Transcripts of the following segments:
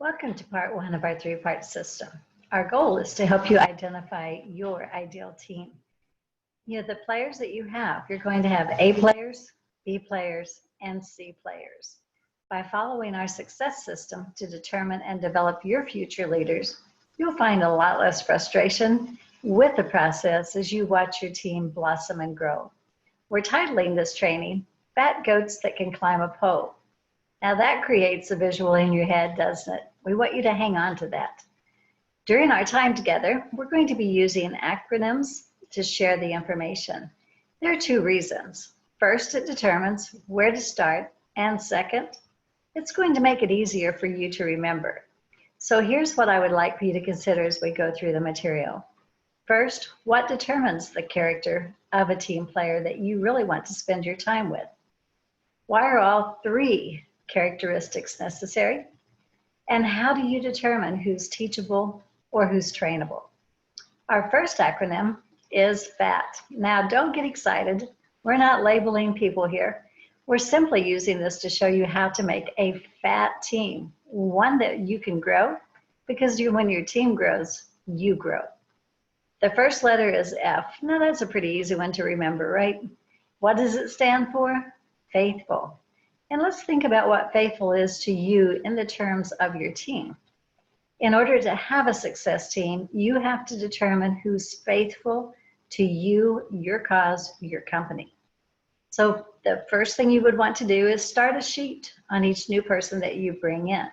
Welcome to part one of our three-part system. Our goal is to help you identify your ideal team. The players that you have, you're going to have A players, B players, and C players. By following our success system to determine and develop your future leaders, you'll find a lot less frustration with the process as you watch your team blossom and grow. We're titling this training, Fat Goats That Can Climb a Pole. Now that creates a visual in your head, doesn't it? We want you to hang on to that. During our time together, we're going to be using acronyms to share the information. There are two reasons. First, it determines where to start, and second, it's going to make it easier for you to remember. So here's what I would like for you to consider as we go through the material. First, what determines the character of a team player that you really want to spend your time with? Why are all three characteristics necessary? And how do you determine who's teachable or who's trainable? Our first acronym is FAT. Now, don't get excited. We're not labeling people here. We're simply using this to show you how to make a fat team, one that you can grow, because when your team grows, you grow. The first letter is F. Now, that's a pretty easy one to remember, right? What does it stand for? Faithful. And let's think about what faithful is to you in the terms of your team. In order to have a success team, you have to determine who's faithful to you, your cause, your company. So the first thing you would want to do is start a sheet on each new person that you bring in.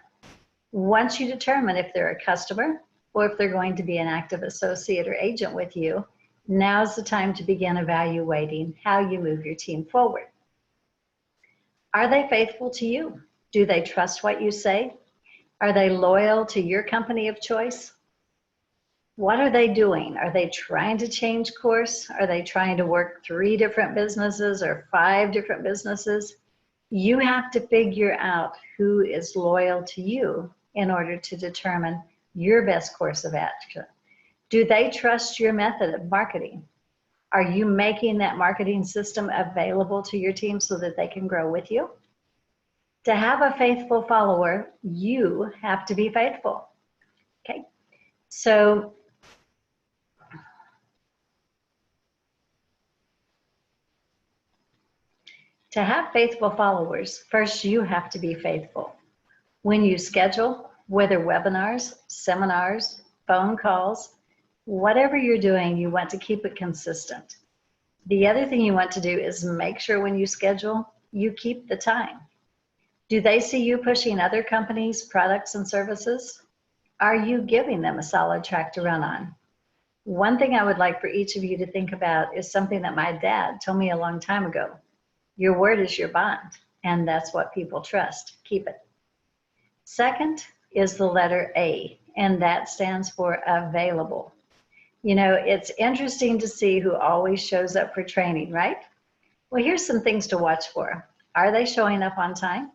Once you determine if they're a customer or if they're going to be an active associate or agent with you, now's the time to begin evaluating how you move your team forward. Are they faithful to you? Do they trust what you say? Are they loyal to your company of choice? What are they doing? Are they trying to change course? Are they trying to work 3 different businesses or 5 different businesses? You have to figure out who is loyal to you in order to determine your best course of action. Do they trust your method of marketing? Are you making that marketing system available to your team so that they can grow with you? To have a faithful follower, you have to be faithful. Okay, so to have faithful followers, first you have to be faithful. When you schedule, whether webinars, seminars, phone calls, whatever you're doing, you want to keep it consistent. The other thing you want to do is make sure when you schedule, you keep the time. Do they see you pushing other companies' products and services? Are you giving them a solid track to run on? One thing I would like for each of you to think about is something that my dad told me a long time ago. Your word is your bond, and that's what people trust. Keep it. Second is the letter A, and that stands for available. It's interesting to see who always shows up for training, right? Well, here's some things to watch for. Are they showing up on time?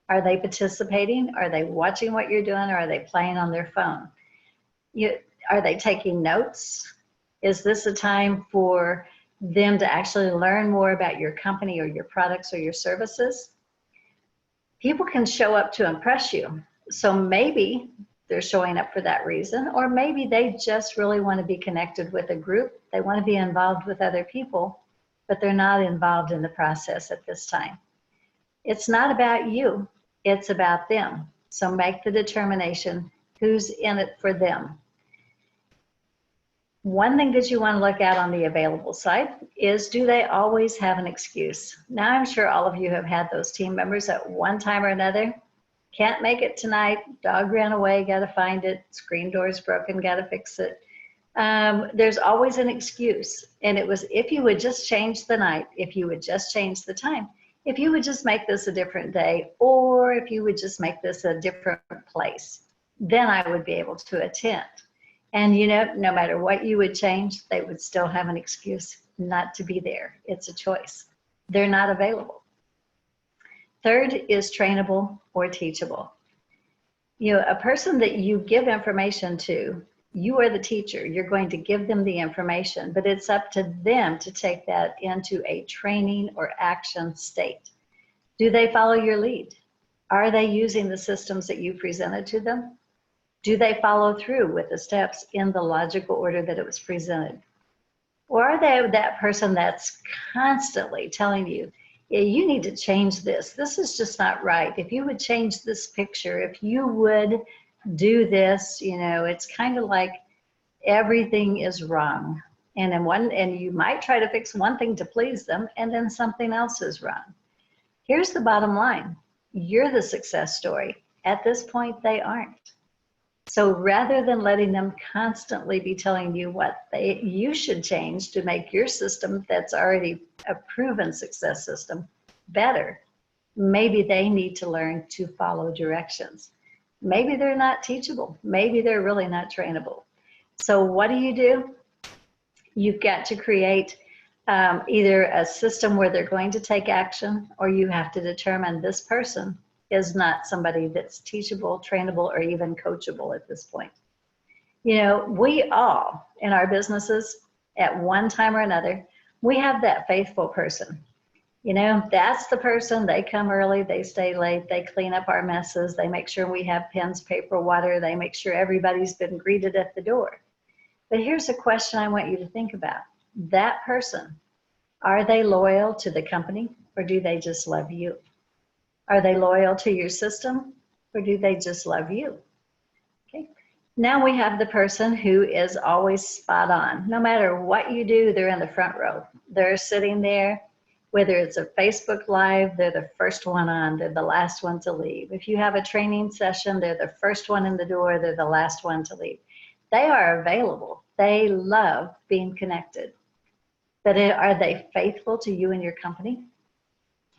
Are they participating? Are they watching what you're doing, or are they playing on their phone? Are they taking notes? Is this a time for them to actually learn more about your company or your products or your services? People can show up to impress you. So maybe they're showing up for that reason, or maybe they just really want to be connected with a group. They want to be involved with other people, but they're not involved in the process at this time. It's not about you, it's about them. So make the determination who's in it for them. One thing that you want to look at on the available side is, do they always have an excuse? Now, I'm sure all of you have had those team members at one time or another. Can't make it tonight, dog ran away, gotta find it, screen door's broken, gotta fix it. There's always an excuse. And it was, if you would just change the night, if you would just change the time, if you would just make this a different day, or if you would just make this a different place, then I would be able to attend. And no matter what you would change, they would still have an excuse not to be there. It's a choice. They're not available. Third is trainable or teachable. A person that you give information to, you are the teacher. You're going to give them the information, but it's up to them to take that into a training or action state. Do they follow your lead? Are they using the systems that you presented to them? Do they follow through with the steps in the logical order that it was presented? Or are they that person that's constantly telling you, yeah, you need to change this. This is just not right. If you would change this picture, if you would do this, you know, it's kind of like everything is wrong. And you might try to fix one thing to please them, and then something else is wrong. Here's the bottom line. You're the success story. At this point, they aren't. So rather than letting them constantly be telling you what you should change to make your system that's already a proven success system better, maybe they need to learn to follow directions. Maybe they're not teachable. Maybe they're really not trainable. So what do? You've got to create either a system where they're going to take action, or you have to determine this person is not somebody that's teachable, trainable, or even coachable at this point. You know, we all in our businesses at one time or another, we have that faithful person. You know, that's the person, they come early, they stay late, they clean up our messes, they make sure we have pens, paper, water, they make sure everybody's been greeted at the door. But here's a question I want you to think about. That person, are they loyal to the company, or do they just love you? Are they loyal to your system, or do they just love you? Okay. Now we have the person who is always spot on. No matter what you do, they're in the front row. They're sitting there, whether it's a Facebook Live, they're the first one on, they're the last one to leave. If you have a training session, they're the first one in the door, they're the last one to leave. They are available. They love being connected. But are they faithful to you and your company?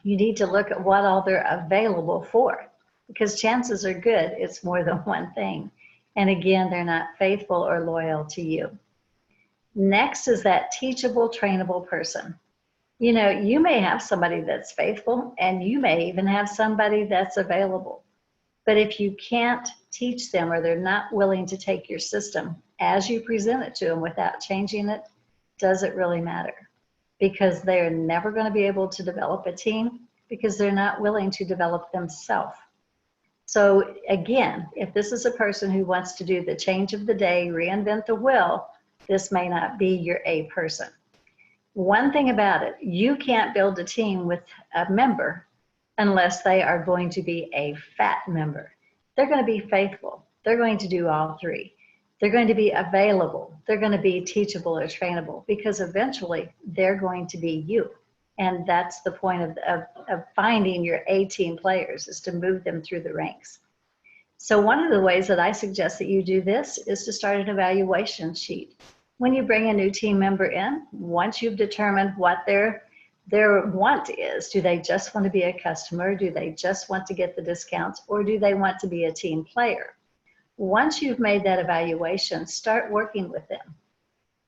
You need to look at what all they're available for, because chances are good it's more than one thing. And again, they're not faithful or loyal to you. Next is that teachable, trainable person. You know, you may have somebody that's faithful, and you may even have somebody that's available. But if you can't teach them, or they're not willing to take your system as you present it to them without changing it, does it really matter? Because they're never going to be able to develop a team, because they're not willing to develop themselves. So again, if this is a person who wants to do the change of the day, reinvent the wheel, this may not be your A person. One thing about it, you can't build a team with a member unless they are going to be a fat member. They're going to be faithful. They're going to do all three. They're going to be available. They're going to be teachable or trainable, because eventually they're going to be you. And that's the point of finding your A team players, is to move them through the ranks. So one of the ways that I suggest that you do this is to start an evaluation sheet. When you bring a new team member in, once you've determined what their want is, do they just want to be a customer? Do they just want to get the discounts? Or do they want to be a team player? Once you've made that evaluation, start working with them.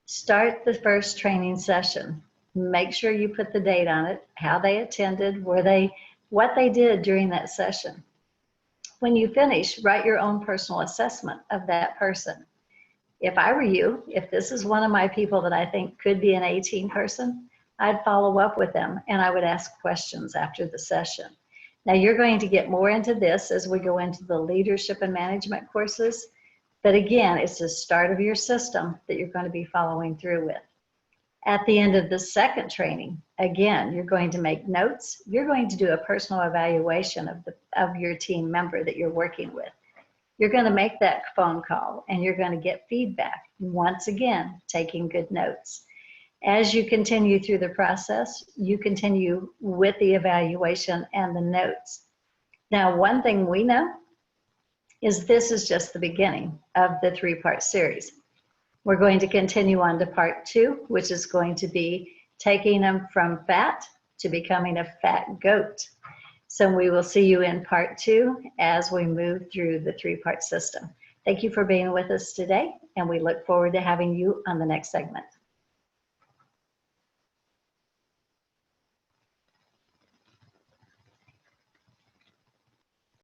Start the first training session. Make sure you put the date on it, how they attended, what they did during that session. When you finish, write your own personal assessment of that person. If I were you, if this is one of my people that I think could be an A-team person, I'd follow up with them, and I would ask questions after the session. Now, you're going to get more into this as we go into the leadership and management courses. But again, it's the start of your system that you're going to be following through with. At the end of the second training, again, you're going to make notes. You're going to do a personal evaluation of your team member that you're working with. You're going to make that phone call, and you're going to get feedback. Once again, taking good notes. As you continue through the process, you continue with the evaluation and the notes. Now, one thing we know is this is just the beginning of the 3-part series. We're going to continue on to part 2, which is going to be taking them from fat to becoming a fat goat. So we will see you in part 2 as we move through the 3-part system. Thank you for being with us today, and we look forward to having you on the next segment.